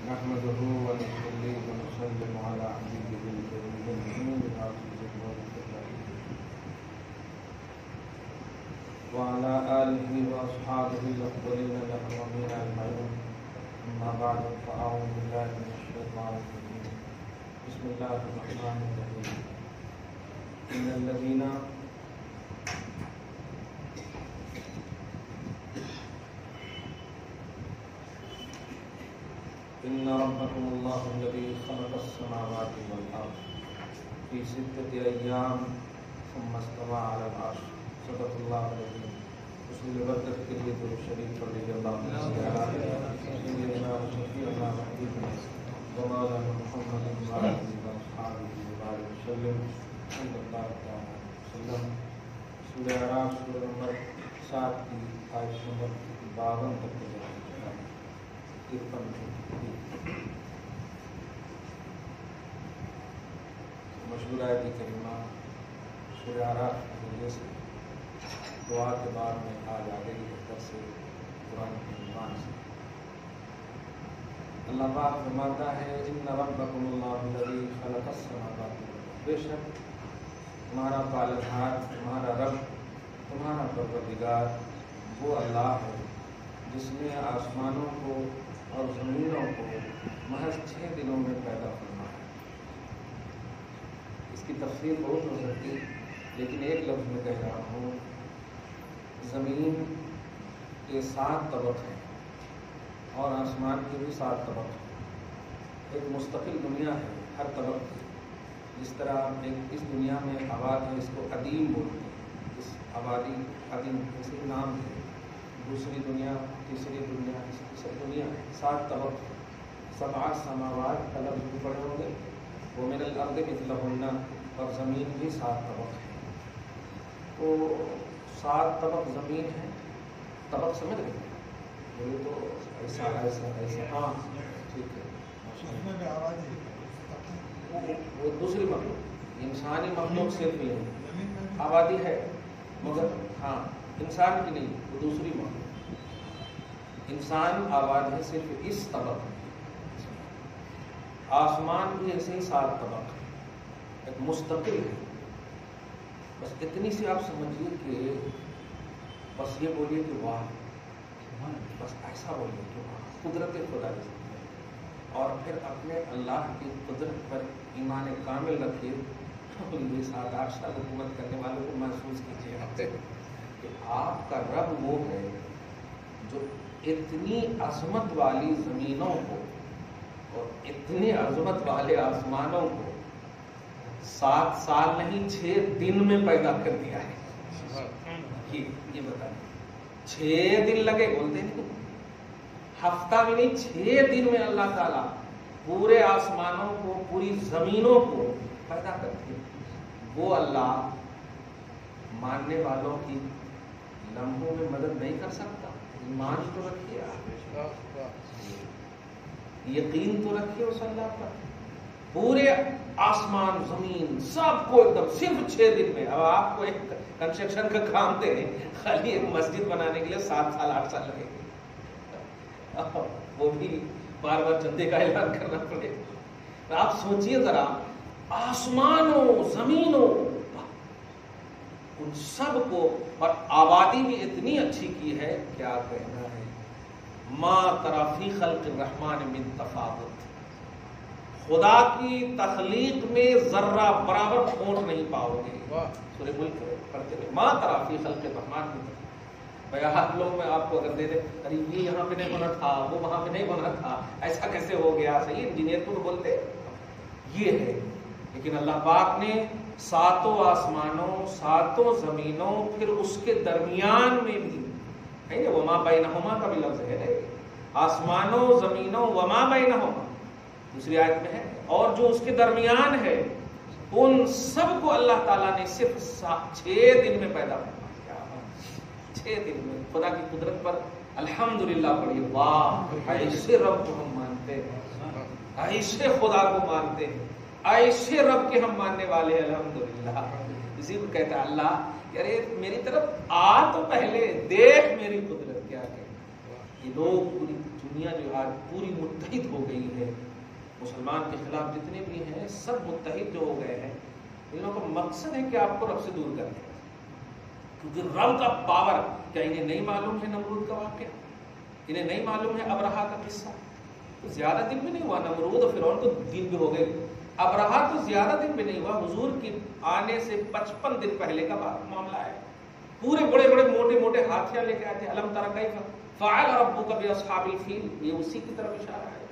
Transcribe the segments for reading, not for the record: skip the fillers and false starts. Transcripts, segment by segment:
نحمده ونصلي ونسلم على حبيبه الكريم الأمين العزيز وعلى آله وأصحابه الأفضلين الأكرمين أجمعين. أما بعد فأعوذ بالله من الشيطان الرجيم. بسم الله الرحمن الرحيم. إن ربكم الله الذي خلق السماوات والأرض في 6 أيام ثم استوى على العرش. صدق الله العظيم. رسول برکت کے لیے درود شریف پڑھ لیجیے. اللهم صل على سيدنا وشفيعنا وحبيبنا ومولانا محمد وعلى آله وأصحابه وبارك وسلم صلى الله تعالى وسلم. سورہ اعراف سورہ نمبر 7 کی آیت نمبر 52 تک کی مشہور آیت کریمہ سورہ اعراف کے ذریعے سے دعا کے بعد میں آج آگے کی حرکت سے قرآن کے عنوان سے اللہ پاک فرماتا ہے ان ربکم اللہ الذی خلق السماوات والارض. بے شک تمہارا پالنہار، تمہارا رب، تمہارا پروردگار وہ اللہ ہے جس نے آسمانوں کو اور زمینوں کو محض 6 دنوں میں پیدا فرمایا. اس کی تفصیل بہت ہو سکتی لیکن ایک لفظ میں کہہ رہا ہوں. زمین کے 7 طبق ہیں اور آسمان کے بھی 7 طبق ہیں. ایک مستقل دنیا ہے ہر طبق کی. جس طرح ایک اس دنیا میں آباد ہے، اس کو قدیم بولتے ہیں. اس آبادی قدیم ایسے نام ہے. دوسری دنیا، تیسری دنیا، سب دنیا ہے. 7 طبق 7 سماوات کا لفظ بھی پڑے ہوں گے. وہ من الارض مثلہن، اور زمین بھی 7 طبق ہے. تو 7 طبق زمین ہے. طبق سمجھ رہے ہیں؟ بولے تو ایسا ایسا ایسا. ہاں ٹھیک ہے. وہ دوسری مخلوق، انسانی مخلوق صرف نہیں آبادی ہے مگر ہاں انسان کی نہیں، وہ دوسری مخلوق. انسان آباد ہے صرف اس طبق میں. آسمان بھی ایسے ہی 7 طبق ہے، ایک مستقل ہے. بس اتنی سی آپ سمجھیے کہ بس یہ بولیے کہ واہ، بس ایسا بولیے کہ واہ قدرت خدا کی. اور پھر اپنے اللہ کی قدرت پر ایمان کامل رکھیے. یہ 7-8 سال حکومت کرنے والوں کو محسوس کیجیے کہ آپ کا رب وہ ہے جو اتنی عظمت والی زمینوں کو اور اتنی عظمت والے آسمانوں کو 7 سال نہیں 6 دن میں پیدا کر دیا ہے. یہ بتائیں 6 دن لگے، بولتے ہیں ہفتہ بھی نہیں، 6 دن میں اللہ تعالیٰ پورے آسمانوں کو، پوری زمینوں کو پیدا کرتے ہیں. وہ اللہ ماننے والوں کی لمحوں میں مدد نہیں کر سکتا. ایمان تو رکھیے آپ، یقین تو رکھیے اس اللہ پر. پورے آسمان زمین سب کو ایک دم صرف 6 دن میں. اب آپ کو ایک کنسٹرکشن کا کام دے دیں، خالی ایک مسجد بنانے کے لیے 7 سال 8 سال لگے گے. وہ بھی بار بار چندے کا اعلان کرنا پڑے. آپ سوچئے ذرا، آسمانوں زمینوں ان سب کو، اور آبادی بھی اتنی اچھی کی ہے، کیا کہنا ہے. ما تری فی خلق الرحمن من تفاوت. خدا کی تخلیق میں ذرہ برابر کھوٹ نہیں پاؤ گے. سورہ ملک پڑھتے ہوئے ما تری فی خلق الرحمن من تفاوت. آپ لوگ میں آپ کو اگر دے دے ارے یہ یہاں پہ نہیں بنا تھا، وہ وہاں پہ نہیں بنا تھا، ایسا کیسے ہو گیا، صحیح انجینئر کو بولتے یہ ہے. لیکن اللہ پاک نے 7 آسمانوں 7 زمینوں پھر اس کے درمیان میں بھی ہے نا، وما بینہما کا بھی لفظ ہے. آسمانوں زمینوں وما بینہما دوسری آیت میں ہے. اور جو اس کے درمیان ہے ان سب کو اللہ تعالیٰ نے صرف 6 دن میں پیدا کیا. 6 دن میں. خدا کی قدرت پر الحمدللہ پڑھیے. واہ، ایسے رب کو ہم مانتے ہیں، ایسے خدا کو مانتے ہیں، ایسے رب کے ہم ماننے والے ہیں. الحمدللہ. اسی کو کہتا ہے اللہ یار میری طرف آ تو پہلے دیکھ میری قدرت کیا کہ یہ لوگ پوری دنیا جو آج پوری متحد ہو گئی ہے، مسلمان کے خلاف جتنے بھی ہیں سب متحد جو ہو گئے ہیں، ان لوگوں کا مقصد ہے کہ آپ کو رب سے دور کر دیں، کیونکہ رب کا پاور، کیا انہیں نہیں معلوم ہے نمرود کا واقعہ؟ انہیں نہیں معلوم ہے ابرہا کا قصہ؟ تو زیادہ دن بھی نہیں ہوا، نمرود اور فرعون تو دن بھی ہو گئے، ابرہا تو زیادہ دن بھی نہیں ہوا، حضور کے آنے سے 55 دن پہلے کا معاملہ ہے۔ پورے بڑے بڑے موٹے موٹے ہاتھیاں لے کے آئے تھے، الم تر کیف فعل ربک باصحاب الفیل، یہ اسی کی طرف اشارہ ہے۔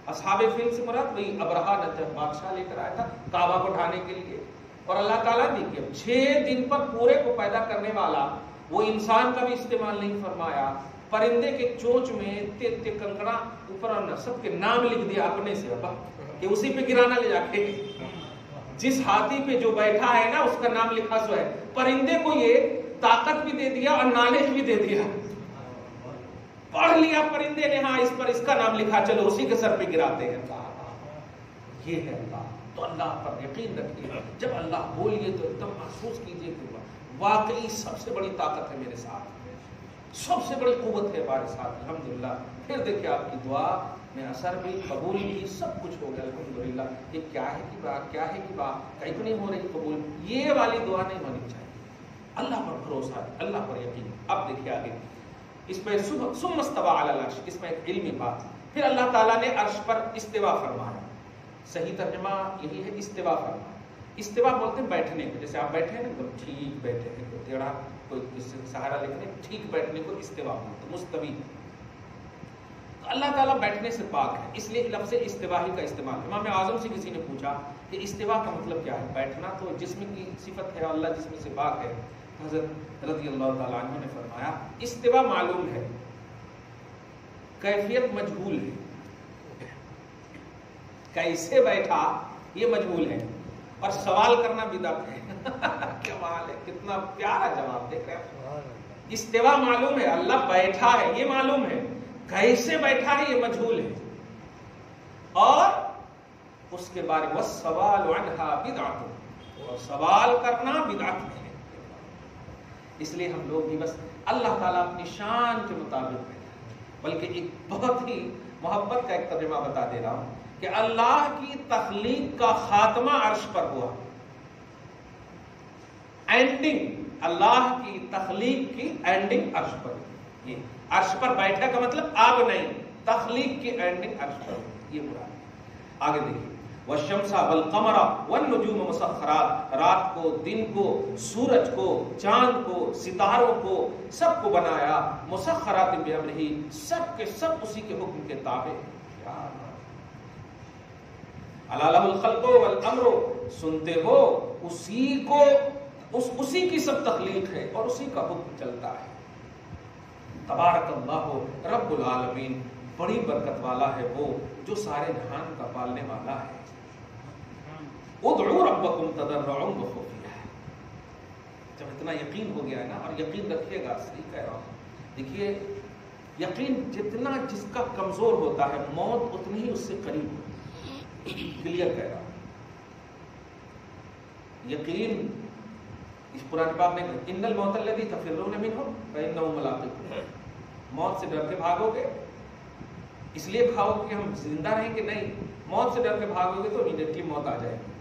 اصحاب الفیل سے مراد وہی ابرہا بادشاہ لے کر آیا تھا کعبہ کو ڈھانے کے لیے، اور اللہ تعالیٰ نے کیا 6 دن پر پورے کو پیدا کرنے والا وہ انسان کا بھی استعمال نہیں فرمایا، پرندے کے چونچ میں تے کنکڑا اوپر اور سب کے نام لکھ دیا اپنے سے کہ اسی پہ گرانا لے جا کے، جس ہاتھی پہ جو بیٹھا ہے نا اس کا نام لکھا سو ہے۔ پرندے کو یہ طاقت بھی دے دیا اور نالج بھی دے دیا، پڑھ لیا پرندے نے، ہاں اس پر اس کا نام لکھا، چلو اسی کے سر پہ گراتے ہیں۔ یہ ہے اللہ، تو اللہ پر یقین رکھیے، جب اللہ بولیے تو ایک دم محسوس کیجئے کہ واقعی سب سے بڑی طاقت ہے میرے ساتھ، سب سے بڑی قوت ہے ہمارے ساتھ، الحمدللہ۔ پھر دیکھیں آپ کی دعا میں اثر بھی، قبول بھی، سب کچھ ہو گیا الحمدللہ۔ یہ کیا ہے کہ بات، کیا ہے کہ بات کہیں نہیں ہو رہی قبول، یہ والی دعا نہیں ہونی چاہیے۔ اللہ پر بھروسہ ہے، اللہ پر یقین۔ اب دیکھیے آگے اس میں ثم استوى علی العرش، اس میں ایک علمی بات، پھر اللہ تعالیٰ نے عرش پر استوا فرمایا، صحیح ترجمہ یہی ہے استوا فرمایا۔ استوا بولتے ہیں بیٹھنے کو، جیسے آپ بیٹھے ہیں نا تو ٹھیک بیٹھے ہیں، کوئی ٹیڑھا کوئی سہارا لے کر ٹھیک بیٹھنے کو استوا بولتے ہیں، مستوی۔ تو اللہ تعالیٰ بیٹھنے سے پاک ہے، اس لیے لفظ استوا ہی کا استعمال۔ امام اعظم سے کسی نے پوچھا کہ استوا کا مطلب کیا ہے؟ بیٹھنا تو جسم کی صفت ہے، اللہ جسم سے پاک ہے۔ حضرت رضی اللہ تعالیٰ عنہ نے فرمایا استوا معلوم ہے، کیفیت مجہول ہے، کیسے بیٹھا یہ مجہول ہے، اور سوال کرنا بدعت ہے۔ کمال ہے، کتنا پیارا جواب دیکھ رہے ہیں۔ استوا معلوم ہے، اللہ بیٹھا ہے یہ معلوم ہے، کیسے بیٹھا ہے یہ مجہول ہے، اور اس کے بارے میں سوال عنہا بدعت، اور سوال کرنا بدعت ہے۔ اس لیے ہم لوگ بھی بس اللہ تعالیٰ اپنی شان کے مطابق ہے، بلکہ ایک بہت ہی محبت کا ایک ترجمہ بتا دے رہا ہوں کہ اللہ کی تخلیق کا خاتمہ عرش پر ہوا، اینڈنگ اللہ کی تخلیق کی اینڈنگ عرش پر ہوئی۔ یہ عرش پر بیٹھا کا مطلب اب نہیں، تخلیق کی اینڈنگ عرش پر ہوئی، یہ مراد ہے۔ آگے دیکھیے والشمس والقمر والنجوم مسخرات، رات کو، دن کو، سورج کو، چاند کو، ستاروں کو، سب کو بنایا، مسخرات بامرہ، سب کے سب اسی کے حکم کے تابع ہیں۔ الا لہ الخلق والامر، سنتے ہو اسی کو، اسی کی سب تخلیق ہے اور اسی کا حکم چلتا ہے۔ تبارک اللہ رب العالمین، بڑی برکت والا ہے وہ جو سارے جہان کا پالنے والا ہے۔ ادعوا ربکم تضرعا وخفیا، جب اتنا یقین ہو گیا ہے نا، اور یقین رکھیے گا، صحیح کہہ رہا ہوں، دیکھیے یقین جتنا جس کا کمزور ہوتا ہے موت اتنی ہی اس سے قریب ہوتی ہے، کلیئر کہہ رہا ہوں۔ یقین اس قرآن پاک میں ان الموت الذی تفرون منہ فانہ ملاقیکم، موت سے ڈر کے بھاگو گے، اس لیے کھاؤ کہ ہم زندہ رہیں گے، نہیں، موت سے ڈر کے بھاگو گے تو امیڈیٹلی موت آ جائے گی،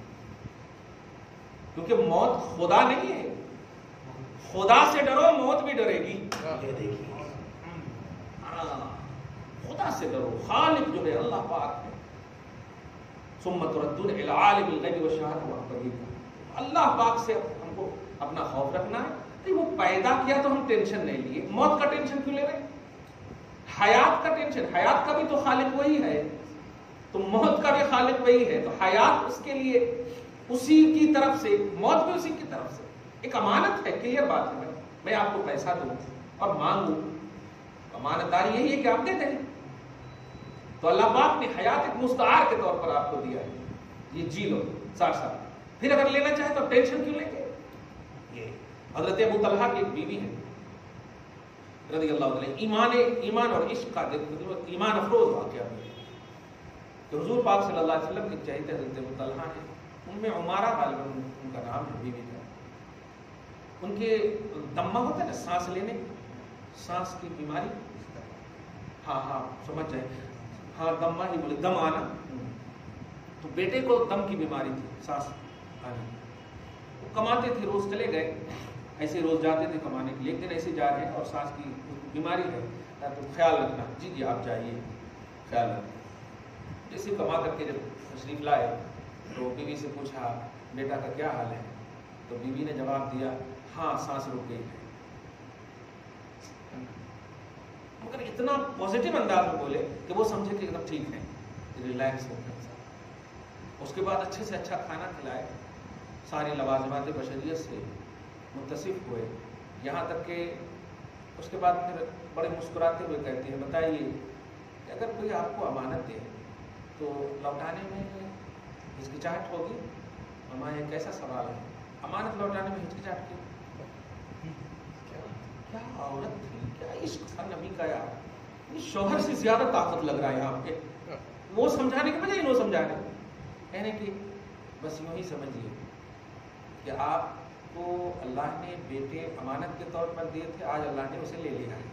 کیونکہ موت خدا نہیں ہے، خدا سے ڈرو موت بھی ڈرے گی۔ خدا سے ڈرو، خالق جو ہے اللہ پاک ہے۔ ثم تردون الی عالم الغیب والشہادۃ وهو البصیر، اللہ پاک سے ہم کو اپنا خوف رکھنا ہے۔ وہ پیدا کیا تو ہم ٹینشن نہیں لیے، موت کا ٹینشن کیوں لے رہے ہیں؟ حیات کا ٹینشن، حیات کا بھی تو خالق وہی ہے، تو موت کا بھی خالق وہی ہے، تو حیات اس کے لیے اسی کی طرف سے، موت بھی اسی کی طرف سے، ایک امانت ہے، کلیئر بات ہے۔ میں آپ کو پیسہ دوں اور مانگوں، امانت داری یہی ہے کہ آپ دے دیں، تو اللہ پاک نے حیات ایک مستعار کے طور پر آپ کو دیا ہے، یہ جی لو 60 سال، پھر اگر لینا چاہے تو ٹینشن کیوں لیں گے؟ یہ حضرت ابو طلحہ کی ایک بیوی ہے رضی اللہ عنہ، ایمان اور عشق کا ایمان افروز واقعہ ہے کہ حضور پاک صلی اللہ علیہ وسلم کے چہتے حضرت ابو طلحہ ہے، عمارہ غالباً ان کا نام ہے، بیوی کا، ان کے دمہ ہوتا ہے نا سانس لینے، سانس کی بیماری، ہاں ہاں سمجھ جائیں، ہاں دما ہی بولے، دم آنا. تو بیٹے کو دم کی بیماری تھی، سانس آنے. وہ کماتے تھے، روز چلے گئے، ایسے روز جاتے تھے کمانے کے لیے. ایک دن ایسے جا رہے ہیں اور سانس کی بیماری ہے، تو خیال رکھنا. جی جی آپ جائیے، خیال رکھنا. جیسے کما کر کے جب تشریف لائے تو بیوی سے پوچھا بیٹا کا کیا حال ہے؟ تو بیوی نے جواب دیا ہاں سانس رک گئی ہے. مگر اتنا پازیٹیو انداز میں بولے کہ وہ سمجھے کہ ایک دم ٹھیک ہے، ریلیکس ہو گیا. اس کے بعد اچھے سے اچھا کھانا کھلائے، ساری لوازمات بشریت سے متصف ہوئے. یہاں تک کہ اس کے بعد پھر بڑے مسکراتے ہوئے کہتے ہیں بتائیے کہ اگر کوئی آپ کو امانت دے تو لوٹانے میں ہچکچاہٹ ہوگی؟ ہمارا ایک ایسا سوال ہے، امانت لوٹانے میں ہچکچاہٹ کی؟ کیا عورت تھی، کیا عشق تھا نبی کا یار. شوہر سے زیادہ طاقت لگ رہا ہے یہاں پہ. وہ سمجھانے کے بجائے انہوں سمجھانے کہنے کی بس یوں ہی سمجھیے کہ آپ کو اللہ نے بیٹے امانت کے طور پر دیے تھے، آج اللہ نے اسے لے لیا ہے.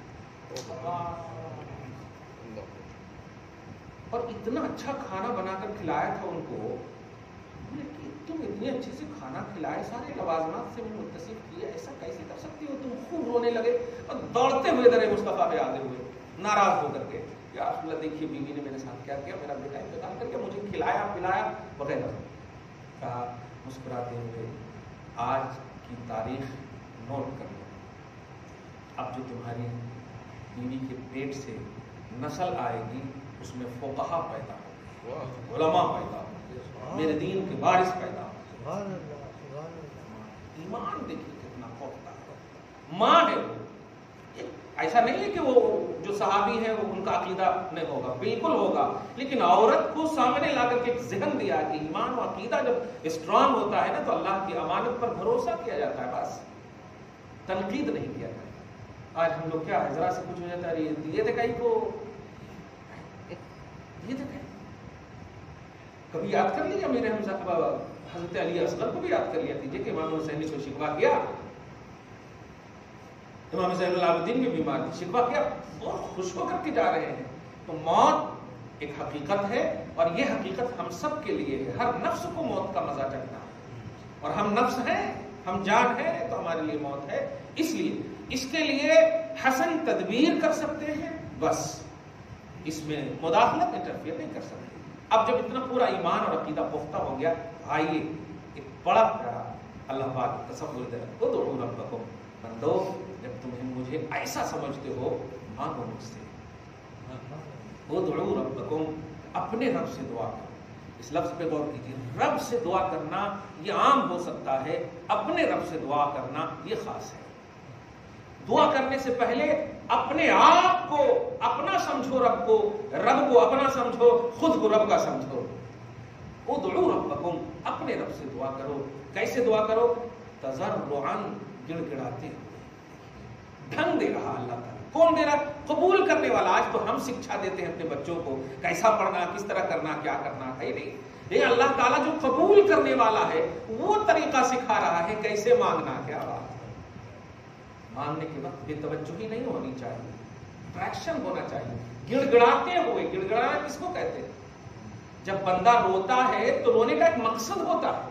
اور اتنا اچھا کھانا بنا کر کھلایا تھا ان کو کہ تم اتنے اچھے سے کھانا کھلائے، سارے لوازمات سے متصف کیے، ایسا کیسے کر سکتی ہو تم؟ خوب رونے لگے اور دوڑتے ہوئے در مصطفیٰ پہ آتے ہوئے ناراض ہو کر کے یا رسول اللہ دیکھیے بیوی نے میرے ساتھ کیا کیا، میرا بیٹا انتقال کر کے مجھے کھلایا پلایا وغیرہ. کہا مسکراتے ہوئے آج کی تاریخ نوٹ کر لو، اب جو تمہاری بیوی کے پیٹ سے نسل آئے گی اس میں فقہا پیدا ہو، علماء پیدا ہو، میرے دین کے وارث پیدا ہو. ایمان دیکھیے کتنا پختہ ہے. ماں ہے وہ، ایسا نہیں ہے کہ وہ جو صحابی ہے وہ ان کا عقیدہ نہیں ہوگا، بالکل ہوگا، لیکن عورت کو سامنے لا کر کے ایک ذہن دیا کہ ایمان و عقیدہ جب اسٹرانگ ہوتا ہے نا تو اللہ کی امانت پر بھروسہ کیا جاتا ہے، بس تنقید نہیں کیا جاتا. آج ہم لوگ کیا ہے، ذرا سے کچھ ہو جاتا ہے یہ تو کہیں کو یہ تو کہیں کبھی یاد کر لیا میرے ہم صاحب حضرت علی اصغر کو بھی یاد کر لیا کیجیے کہ امام حسین نے کوئی شکوہ کیا. امام زین العابدین کی بیمار تھی، شکوہ کیا، بہت خوش ہو کر کے جا رہے ہیں. تو موت ایک حقیقت ہے اور یہ حقیقت ہم سب کے لیے ہے. ہر نفس کو موت کا مزہ چکھنا ہے اور ہم نفس ہیں، ہم جان ہیں، تو ہمارے لیے موت ہے. اس لیے اس کے لیے حسن تدبیر کر سکتے ہیں، بس اس میں مداخلت انٹرفیئر نہیں کر سکتے. اب جب اتنا پورا ایمان اور عقیدہ پختہ ہو گیا، آئیے ایک بڑا پیارا اللہ پاک تصور دے رہا ہے، ادعوا ربکم، بندو جب تمہیں مجھے ایسا سمجھتے ہو مانگو مجھ سے. ادعوا ربکم، اپنے رب سے دعا کرو. اس لفظ پہ غور کیجیے، رب سے دعا کرنا یہ عام ہو سکتا ہے، اپنے رب سے دعا کرنا یہ خاص ہے. دعا کرنے سے پہلے اپنے آپ کو اپنا سمجھو، رب کو اپنا سمجھو، خود کو رب کا سمجھو. ادعوا ربکم، اپنے رب سے دعا کرو. کیسے دعا کرو؟ تضرعا، گڑ گڑاتے ہوئے. ڈھنگ دے رہا اللہ تعالیٰ. کون دے رہا؟ قبول کرنے والا. آج تو ہم شکچھا دیتے ہیں اپنے بچوں کو، کیسا پڑھنا، کس طرح کرنا، کیا کرنا ہے. نہیں، یہ اللہ تعالیٰ جو قبول کرنے والا ہے وہ طریقہ سکھا رہا ہے کیسے مانگنا. کیا بات ہے، مانگنے کے وقت بے توجہی نہیں ہونی چاہیے، اٹریکشن ہونا چاہیے. گڑ گڑاتے ہوئے، گڑ گڑانا کس کو کہتے ہیں؟ جب بندہ روتا ہے تو رونے کا ایک مقصد ہوتا ہے.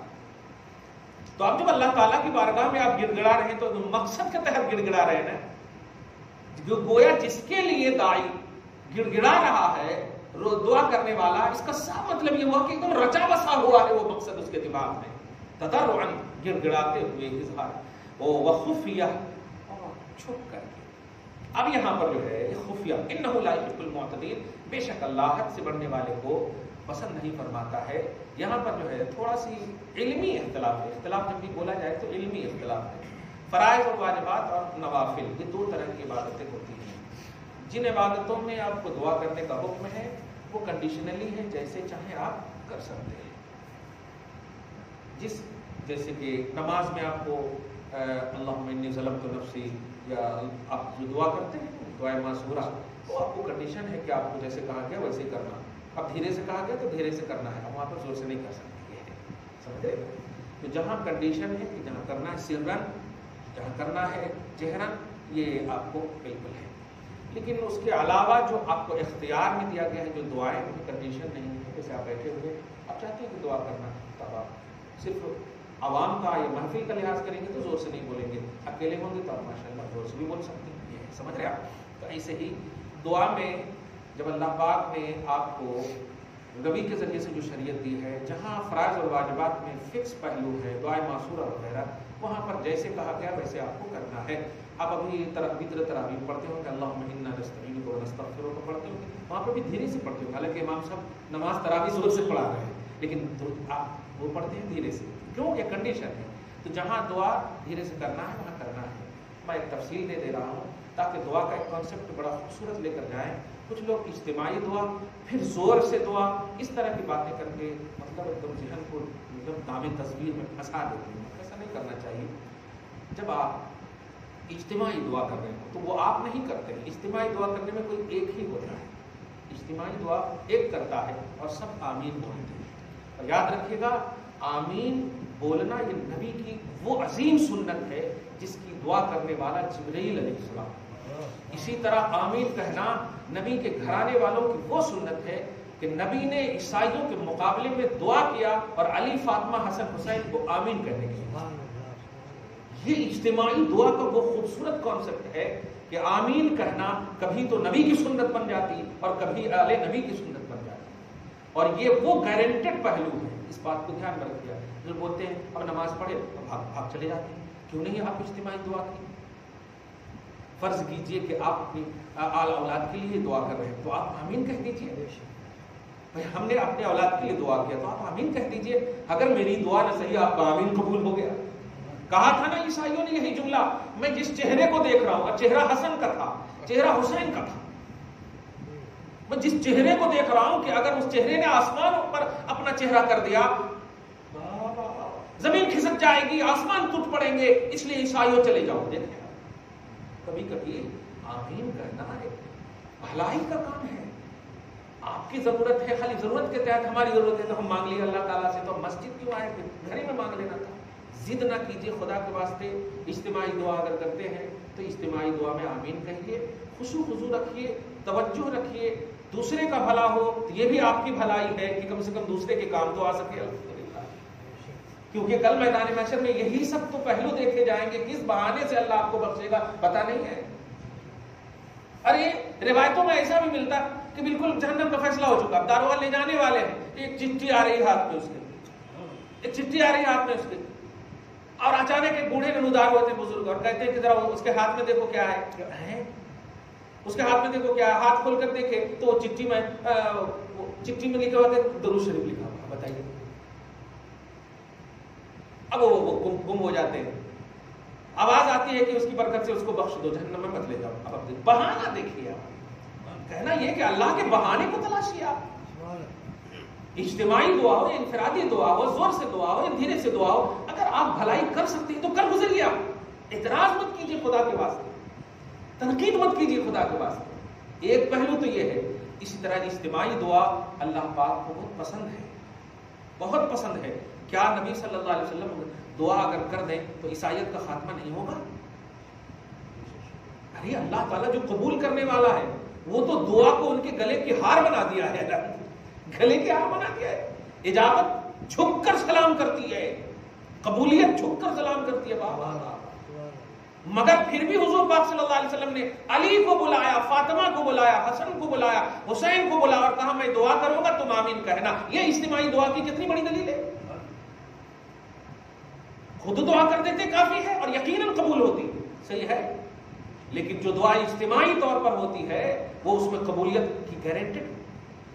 تو اب جب اللہ تعالیٰ کی بارگاہ میں آپ گڑ گڑا رہے ہیں تو مقصد کے تحت گڑ گڑا رہے ہیں. گویا جس کے لیے دائی گڑ گڑا رہا ہے، دعا کرنے والا، اس کا صاف مطلب یہ ہوا کہ ایک دم رچا بسا ہوا ہے وہ مقصد اس کے دماغ میں. تضرعا، گڑ گڑاتے ہوئے، اظہار وخفیہ، چھپ کر کے. اب یہاں پر جو ہے خفیہ، انہ لا یحب المعتدین، بے شک اللہ حد سے بڑھنے والے کو پسند نہیں فرماتا ہے. یہاں پر جو ہے تھوڑا سی علمی اختلاف ہے. اختلاف جب بھی بولا جائے تو علمی اختلاف ہے. فرائض اور واجبات اور نوافل، یہ دو طرح کی عبادتیں ہوتی ہیں. جن عبادتوں میں آپ کو دعا کرنے کا حکم ہے وہ کنڈیشنلی ہے، جیسے چاہیں آپ کر سکتے ہیں. جیسے کہ نماز میں آپ کو اللہم انی ظلمت نفسی، یا آپ جو دعا کرتے ہیں دعائے معصورہ، تو آپ کو کنڈیشن ہے کہ آپ کو جیسے کہا گیا ویسے کرنا. اب دھیرے سے کہا گیا تو دھیرے سے کرنا ہے، اب وہاں پر زور سے نہیں کر سکتے. سمجھے؟ تو جہاں کنڈیشن ہے کہ جہاں کرنا ہے سرن، جہاں کرنا ہے جہرن، یہ آپ کو بالکل ہے. لیکن اس کے علاوہ جو آپ کو اختیار میں دیا گیا ہے جو دعائیں ان کی کنڈیشن نہیں ہے. جیسے آپ بیٹھے ہوئے آپ چاہتے ہیں کہ دعا کرنا, تب آپ صرف عوام کا یا محفل کا لحاظ کریں گے تو زور سے نہیں بولیں گے, اکیلے ہوں گے تو آپ ماشاء اللہ زور سے بھی بول سکتے ہیں. یہ سمجھ رہے آپ؟ تو ایسے ہی دعا میں جب اللہ پاک نے آپ کو نبی کے ذریعے سے جو شریعت دی ہے, جہاں فرائض اور واجبات میں فکس پہلو ہے, دعائے معصورہ وغیرہ, وہاں پر جیسے کہا گیا ویسے آپ کو کرنا ہے. آپ ابھی تراویح پڑھتے ہوں گے, اللہم انا نستعینک و نستغفرک کو پڑھتے ہوں گے, وہاں پہ بھی دھیرے سے پڑھتے ہوں گے. حالانکہ امام صاحب نماز تراویح زور سے پڑھا رہے ہیں, لیکن آپ وہ پڑھتے ہیں دھیرے سے. کیوں؟ یہ کنڈیشن ہے. تو جہاں دعا دھیرے سے کرنا ہے وہاں کرنا ہے. میں ایک تفصیل دے رہا ہوں تاکہ دعا کا ایک کانسیپٹ بڑا خوبصورت لے کر جائیں. کچھ لوگ اجتماعی دعا, پھر زور سے دعا, اس طرح کی باتیں کر کے مطلب ایک دم ذہن کو نام تصویر میں پھنسا دیتے ہیں. ایسا نہیں کرنا چاہیے. جب آپ اجتماعی دعا کر رہے ہو تو وہ آپ نہیں کرتے ہیں. اجتماعی دعا کرنے میں کوئی ایک ہی ہوتا ہے. اجتماعی دعا ایک کرتا ہے اور سب آمین بولتے ہیں. اور یاد رکھیے گا, آمین بولنا یہ نبی کی وہ عظیم سنت ہے جس کی دعا کرنے والا جبرائیل علیہ السلام. اسی طرح آمین کہنا نبی کے گھرانے والوں کی وہ سنت ہے کہ نبی نے عیسائیوں کے مقابلے میں دعا کیا اور علی, فاطمہ, حسن, حسین کو آمین کہنے کی. یہ اجتماعی دعا کا وہ خوبصورت کانسیپٹ ہے کہ آمین کہنا کبھی تو نبی کی سنت بن جاتی اور کبھی اہل نبی کی سنت بن جاتی. اور یہ وہ گارنٹیڈ پہلو ہے. اس بات کو دھیان میں رکھیے. جو بولتے ہیں اب نماز پڑھے بھاگ چلے جاتے ہیں, کیوں نہیں آپ اجتماعی دعا کی؟ فرض کیجئے کہ آپ اپنی آل اولاد کے لیے دعا کر رہے ہیں تو آپ آمین کہہ دیجئے. بھائی ہم نے اپنے اولاد کے لیے دعا کیا تو آپ آمین کہہ دیجئے. اگر میری دعا نہ صحیح آپ کا آمین قبول ہو گیا. کہا تھا نا عیسائیوں نے یہی جملہ, میں جس چہرے کو دیکھ رہا ہوں, چہرہ حسن کا تھا, چہرہ حسین کا تھا, میں جس چہرے کو دیکھ رہا ہوں کہ اگر اس چہرے نے آسمان پر اپنا چہرہ کر دیا زمین کھسک جائے گی, آسمان ٹوٹ پڑیں گے, اس لیے عیسائیوں چلے جاؤ. دیکھیں کبھی کبھی آمین کہنا بھلائی کا کام ہے. آپ کی ضرورت ہے, خالی ضرورت کے تحت ہماری ضرورت ہے تو ہم مانگ لیے اللہ تعالیٰ سے. تو مسجد کیوں آئے تھے؟ گھر ہی میں مانگ لینا تھا. ضد نہ کیجیے خدا کے واسطے. اجتماعی دعا اگر کرتے ہیں تو اجتماعی دعا میں آمین کہیے, خشوع خضوع رکھیے, توجہ رکھیے. دوسرے کا بھلا ہو تو یہ بھی آپ کی بھلائی ہے کہ کم سے کم دوسرے کے کام تو آ سکے. کیونکہ کل میدان محشر میں یہی سب تو پہلو دیکھے جائیں گے. کس بہانے سے اللہ آپ کو بخشے گا پتہ نہیں ہے. ارے روایتوں میں ایسا بھی ملتا کہ بالکل جہنم کا فیصلہ ہو چکا, داروغہ لے جانے والے ہیں, ایک چٹھی آ رہی ہاتھ میں اس کے, ایک چٹھی آ رہی ہاتھ میں اس کے, اور اچانک ایک بوڑھے نمودار ہوتے بزرگ اور کہتے ہیں کہ ذرا اس کے ہاتھ میں دیکھو کیا ہے. اس کے ہاتھ میں دیکھو کیا ہے. ہاتھ کھول کر دیکھے تو چٹھی میں لکھا ہوا ہے درود شریف لکھا ہوا. بتائیے اب وہ گم ہو جاتے ہیں. آواز آتی ہے کہ اس کی برکت سے اس کو بخش دو, جہنم میں مت لے جاؤ. اب بہانہ دیکھیے آپ, کہنا یہ کہ اللہ کے بہانے کو تلاشیے آپ. اجتماعی دعا ہو, انفرادی دعا ہو, زور سے دعا ہو یا دھیرے سے دعا ہو, اگر آپ بھلائی کر سکتے ہیں تو کر گزریے. آپ اعتراض مت کیجیے خدا کے واسطے, تنقید مت کیجیے خدا کے واسطے. ایک پہلو تو یہ ہے. اسی طرح اجتماعی دعا اللہ پاک کو بہت پسند ہے, بہت پسند ہے. کیا نبی صلی اللہ علیہ وسلم دعا اگر کر دیں تو عیسائیت کا خاتمہ نہیں ہوگا؟ ارے اللہ تعالیٰ جو قبول کرنے والا ہے وہ تو دعا کو ان کے گلے کی ہار بنا دیا ہے, گلے کی ہار بنا دیا ہے. اجابت جھک کر سلام کرتی ہے, قبولیت جھک کر سلام کرتی ہے. بابا مگر پھر بھی حضور پاک صلی اللہ علیہ وسلم نے علی کو بلایا, فاطمہ کو بلایا, حسن کو بلایا, حسین کو بلایا اور کہا میں دعا کروں گا تم آمین کہنا. یہ اجتماعی دعا کی کتنی بڑی دلیل ہے. خود دعا کر دیتے کافی ہے اور یقیناً قبول ہوتی, صحیح ہے. لیکن جو دعا اجتماعی طور پر ہوتی ہے وہ اس میں قبولیت کی گارنٹیڈ,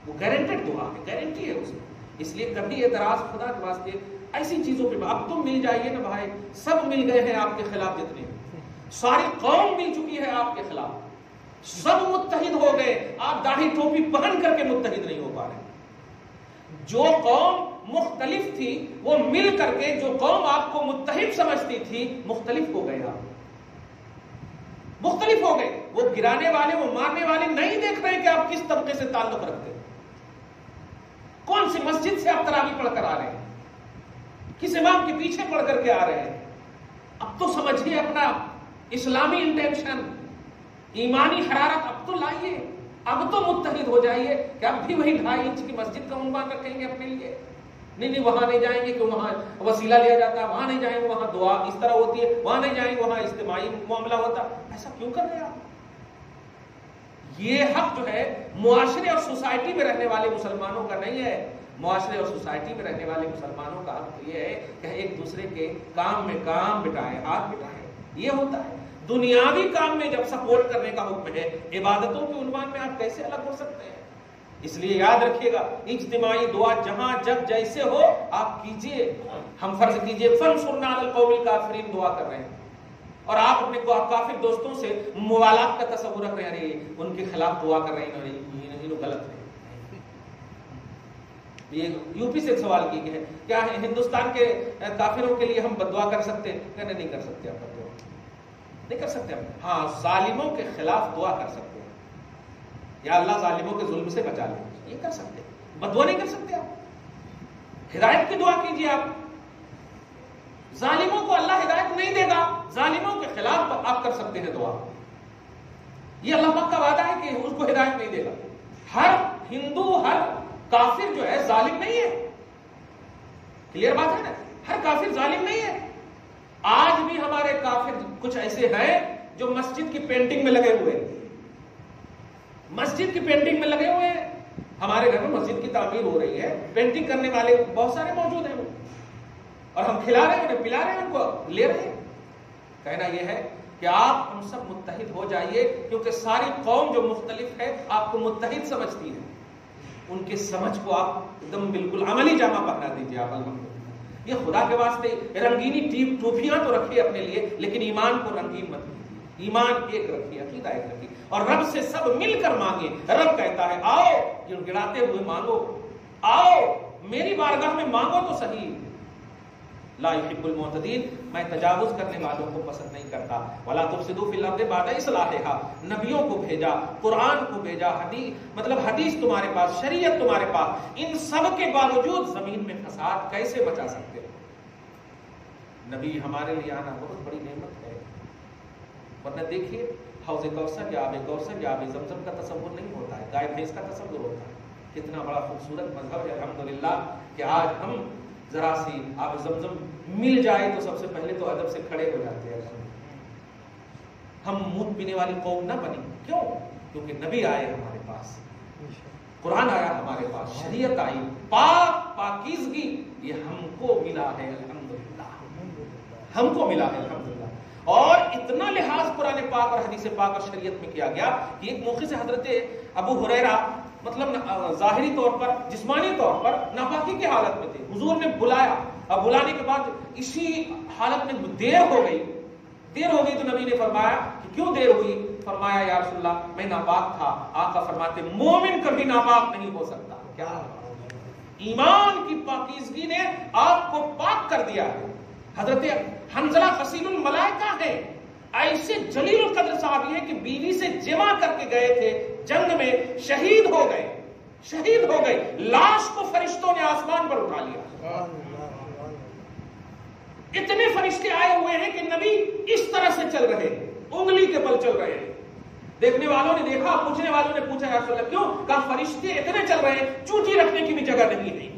وہ گارنٹیڈ دعا ہے, گارنٹی ہے اس میں. اس لیے کبھی اعتراض خدا کے واسطے ایسی چیزوں پہ, اب تم مل جائیے نا بھائی, سب مل گئے ہیں آپ کے خلاف, جتنے ساری قوم مل چکی ہے آپ کے خلاف, سب متحد ہو گئے. آپ داڑھی ٹوپی پہن کر کے متحد نہیں ہو پا رہے. جو قوم مختلف تھی وہ مل کر کے, جو قوم آپ کو متحد سمجھتی تھی مختلف ہو گئے. آپ مختلف ہو گئے. وہ گرانے والے, وہ مارنے والے نہیں دیکھ رہے کہ آپ کس طبقے سے تعلق رکھتے ہیں, کون سی مسجد سے آپ تراویح پڑھ کر آ رہے ہیں, کس امام کے پیچھے پڑھ کر کے آ رہے ہیں. اب تو سمجھیے اپنا اسلامی انٹینشن, ایمانی حرارت اب تو لائیے، اب تو متحد ہو جائیے کہ اب بھی وہی 2.5 انچ کی مسجد کا عنوان رکھیں گے اپنے لیے. نہیں وہاں نہیں جائیں گے کہ وہاں وسیلہ لیا جاتا ہے، وہاں نہیں جائیں گے وہاں دعا اس طرح ہوتی ہے، وہاں نہیں جائیں گے وہاں اجتماعی معاملہ ہوتا. ایسا کیوں کر رہے آپ؟ یہ حق جو ہے معاشرے اور سوسائٹی میں رہنے والے مسلمانوں کا نہیں ہے. معاشرے اور سوسائٹی میں رہنے والے مسلمانوں کا حق یہ ہے کہ ایک دوسرے کے کام میں کام بٹائیں، ہاتھ بٹائیں. یہ ہوتا ہے. دنیاوی کام میں جب سپورٹ کرنے کا حکم ہے، عبادتوں کے عنوان میں آپ کیسے الگ ہو سکتے ہیں؟ اس لیے یاد رکھیے گا، اجتماعی دعا جہاں جب جیسے ہو آپ کیجئے. ہم فرض کیجئے فانصرنا علی القوم الکافرین دعا کر رہے ہیں اور آپ اپنے کافر دوستوں سے موالات کا تصور رکھ رہے ہیں، ان کے خلاف دعا کر رہے ہیں، انہوں غلط ہے. یہ یو پی سے ایک سوال کی ہے، کیا ہندوستان کے کافروں کے لیے ہم بددعا کر سکتے ہیں؟ کہنے نہیں کر سکتے. آپ بددعا نہیں کر سکتے ہم. ہاں ظالموں کے خلاف دعا کر سکتے ہیں، یا اللہ ظالموں کے ظلم سے بچا لے، یہ کر سکتے ہیں. بددعا نہیں کر سکتے. آپ ہدایت کی دعا کیجیے. آپ ظالموں کو اللہ ہدایت نہیں دے گا، ظالموں کے خلاف آپ کر سکتے ہیں دعا. یہ اللہ پاک کا وعدہ ہے کہ اس کو ہدایت نہیں دے گا. ہر ہندو، ہر کافر جو ہے ظالم نہیں ہے. کلیئر بات ہے نا؟ ہر کافر ظالم نہیں ہے. آج بھی ہمارے کافر کچھ ایسے ہیں جو مسجد کی پینٹنگ میں لگے ہوئے ہیں، مسجد کی پینٹنگ میں لگے ہوئے ہیں. ہمارے گھر میں مسجد کی تعمیر ہو رہی ہے، پینٹنگ کرنے والے بہت سارے موجود ہیں، اور ہم کھلا رہے ہیں، انہیں پلا رہے ہیں، ان کو لے رہے ہیں. کہنا یہ ہے کہ آپ ہم سب متحد ہو جائیے، کیونکہ ساری قوم جو مختلف ہے آپ کو متحد سمجھتی ہے. ان کے سمجھ کو آپ ایک دم بالکل عملی جامہ پہنا دیجیے. آپ الحمدللہ یہ خدا کے واسطے رنگینی ٹوپیاں تو رکھیے اپنے لیے، لیکن ایمان کو رنگین مت کیجیے. ایمان ایک رکھیے، عقیدہ ایک رکھیے، اور رب سے سب مل کر مانگے. رب کہتا ہے آؤ گڑاتے ہوئے مانگو، آؤ میری بارگاہ میں مانگو تو صحیح. لا يحب المعتدین، میں تجاوز کرنے والوں کو پسند نہیں کرتا. ولا تفسدوا فی الارض بعد اصلاحها، نبیوں کو بھیجا، قرآن کو بھیجا، حدیث تمہارے پاس، شریعت تمہارے پاس، ان سب کے باوجود زمین میں فساد کیسے بچا سکتے ہو؟ نبی ہمارے لیے آنا بہت بڑی نعمت ہے. ورنہ دیکھیے حوض کوثر یا آب کوثر یا آب زمزم کا تصور نہیں ہوتا ہے، گائے بھینس کا تصور ہوتا ہے. کتنا بڑا خوبصورت مذہب ہے الحمدللہ کہ آج ہم ذرا سی آب زمزم مل جائے تو سب سے پہلے تو ادب سے کھڑے ہو جاتے ہیں. ہم منہ پینے والی قوم نہ بنی. کیوں؟ کیونکہ نبی آئے ہمارے پاس، قرآن آیا ہمارے پاس، شریعت آئی، پاکیزگی یہ ہم کو ملا ہے الحمدللہ، ہم کو ملا ہے الحمدللہ. اور اتنا لحاظ قرآن پاک اور حدیث پاک اور شریعت میں کیا گیا کہ ایک موقع سے حضرت ابو ہریرہ مطلب ظاہری طور پر، جسمانی طور پر ناپاکی کی حالت میں تھے. حضور نے بلایا، اب بلانے کے بعد اسی حالت میں دیر ہو گئی تو نبی نے فرمایا کہ کیوں دیر ہوئی؟ فرمایا یا رسول اللہ میں ناپاک تھا. آقا فرماتے مومن کبھی ناپاک نہیں ہو سکتا. کیا ایمان کی پاکیزگی نے آپ کو پاک کر دیا ہے. حضرت حنظلہ غسیل الملائکہ ہے، ایسے جلیل القدر صحابی ہے کہ بیوی سے جمع کر کے گئے تھے، جنگ میں شہید ہو گئے، لاش کو فرشتوں نے آسمان پر اٹھا لیا. اتنے فرشتے آئے ہوئے ہیں کہ نبی اس طرح سے چل رہے ہیں، انگلی کے بل چل رہے ہیں. دیکھنے والوں نے دیکھا، پوچھنے والوں نے پوچھا یا رسول اللہ کیوں؟ کہا فرشتے اتنے چل رہے ہیں چوٹی رکھنے کی بھی جگہ نہیں ہے.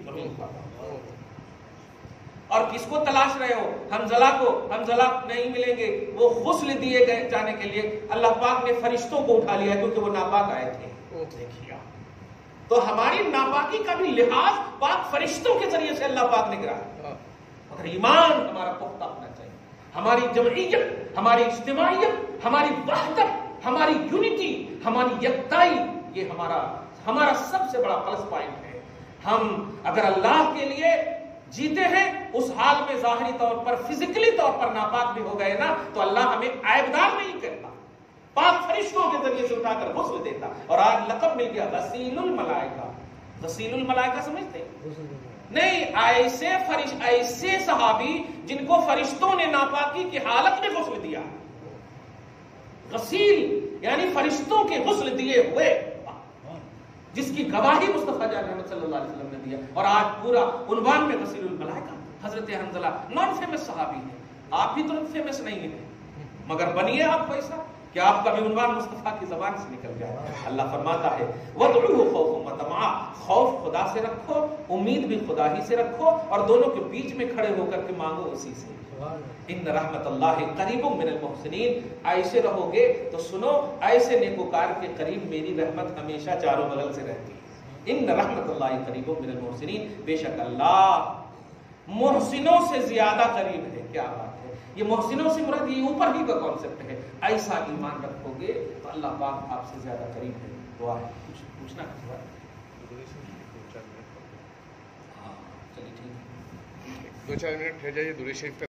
اور کس کو تلاش رہے ہو؟ حنظلہ نہیں ملیں گے. وہ غسل دیے گئے جانے کے لیے اللہ پاک نے فرشتوں کو اٹھا لیا کیونکہ وہ ناپاک آئے تھے. دیکھیے تو ہماری ناپاکی کا بھی لحاظ پاک فرشتوں کے ذریعے سے اللہ پاک نے کرا. مگر ایمان ہمارا پختہ ہونا چاہیے. ہماری جمعیت، ہماری اجتماعیت، ہماری وحدت، ہماری یونٹی، ہماری یکتائی، یہ ہمارا سب سے بڑا پلس پوائنٹ ہے. ہم اگر اللہ کے لیے جیتے ہیں، اس حال میں ظاہری طور پر، فزیکلی طور پر ناپاک بھی ہو گئے نا تو اللہ ہمیں عیبدار نہیں کرتا، پاک فرشتوں کے ذریعے سے اٹھا کر غسل دیتا. اور آج لقب مل گیا غسیل الملائکہ. غسیل الملائکہ سمجھتے نہیں؟ ایسے صحابی جن کو فرشتوں نے ناپاکی کی حالت میں غسل دیا. غسیل یعنی فرشتوں کے غسل دیے ہوئے، جس کی گواہی مصطفیٰ جان محمد صلی اللہ علیہ وسلم نے دیا. اور آج پورا عنوان میں غسیل الملائکہ. حضرت حنظلہ نان فیمس صحابی ہیں، آپ بھی تو فیمس نہیں ہیں، مگر بنیے آپ ویسا. کہ آپ کا بھی عنوان مصطفیٰ کی زبان سے نکل جائے. اللہ فرماتا ہے وَادْعُوهُ خَوْفًا وَطَمَعًا، خوف خدا سے رکھو، امید بھی خدا ہی سے رکھو، اور دونوں کے بیچ میں کھڑے ہو کر کے مانگو اسی سے. ان رحمت اللہ قریب من المحسنین، ایسے رہو گے تو سنو، ایسے نیکوکار کے قریب میری رحمت ہمیشہ چاروں بغل سے رہتی ہے. ان رحمت اللہ قریب من المحسنین، بے شک اللہ محسنوں سے زیادہ قریب ہے. کیا بات ہے، یہ محسنوں سے مراد یہ اوپر ہی کا کانسیپٹ ہے. ایسا ایمان رکھو گے تو اللہ پاک آپ سے زیادہ قریب ہے. دعا ہے، کچھ پوچھنا ہے؟ ہاں چلیے ٹھیک ہے، 2-4 منٹ ٹھہر جائیے. درود شریف